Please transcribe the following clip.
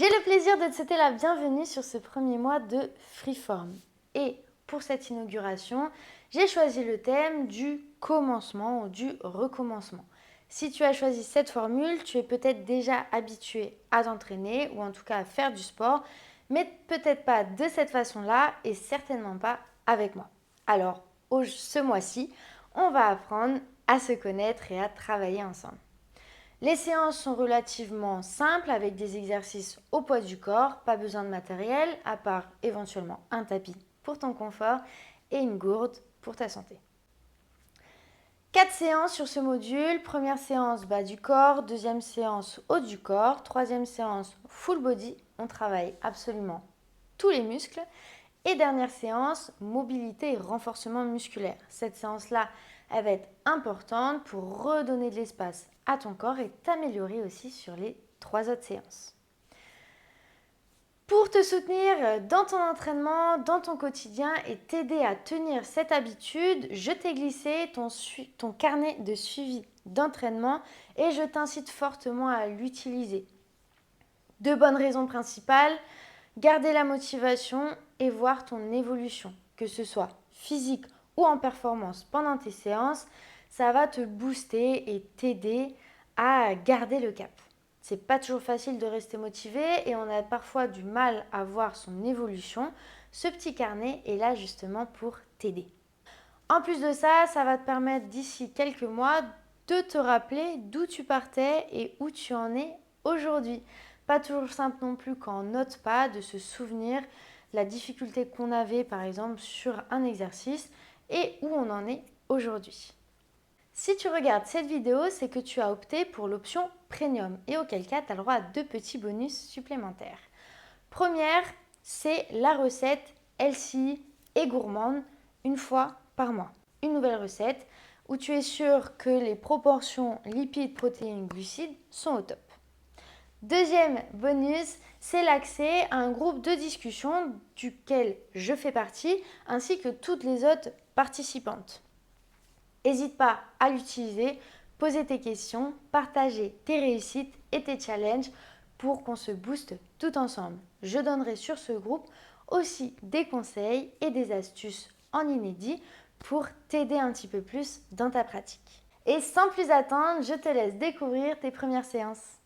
J'ai le plaisir de te souhaiter la bienvenue sur ce premier mois de Freeform. Et pour cette inauguration, j'ai choisi le thème du commencement ou du recommencement. Si tu as choisi cette formule, tu es peut-être déjà habitué à t'entraîner ou en tout cas à faire du sport, mais peut-être pas de cette façon-là et certainement pas avec moi. Alors, ce mois-ci, on va apprendre à se connaître et à travailler ensemble. Les séances sont relativement simples avec des exercices au poids du corps, pas besoin de matériel, à part éventuellement un tapis pour ton confort et une gourde pour ta santé. 4 séances sur ce module. Première séance bas du corps, deuxième séance haut du corps, troisième séance full body. On travaille absolument tous les muscles. Et dernière séance, mobilité et renforcement musculaire. Cette séance-là, elle va être importante pour redonner de l'espace à ton corps et t'améliorer aussi sur les 3 autres séances. Pour te soutenir dans ton entraînement, dans ton quotidien et t'aider à tenir cette habitude, je t'ai glissé ton carnet de suivi d'entraînement et je t'incite fortement à l'utiliser. 2 bonnes raisons principales: garder la motivation et voir ton évolution, que ce soit physique ou en performance pendant tes séances, ça va te booster et t'aider à garder le cap. C'est pas toujours facile de rester motivé et on a parfois du mal à voir son évolution. Ce petit carnet est là justement pour t'aider. En plus de ça, ça va te permettre d'ici quelques mois de te rappeler d'où tu partais et où tu en es aujourd'hui. Pas toujours simple non plus quand on note pas de se souvenir la difficulté qu'on avait par exemple sur un exercice et où on en est aujourd'hui. Si tu regardes cette vidéo, c'est que tu as opté pour l'option Premium et auquel cas tu as le droit à 2 petits bonus supplémentaires. Première, c'est la recette healthy et gourmande une fois par mois. Une nouvelle recette où tu es sûr que les proportions lipides, protéines, glucides sont au top. Deuxième bonus, c'est l'accès à un groupe de discussion duquel je fais partie, ainsi que toutes les autres participantes. N'hésite pas à l'utiliser, poser tes questions, partager tes réussites et tes challenges pour qu'on se booste tout ensemble. Je donnerai sur ce groupe aussi des conseils et des astuces en inédit pour t'aider un petit peu plus dans ta pratique. Et sans plus attendre, je te laisse découvrir tes premières séances.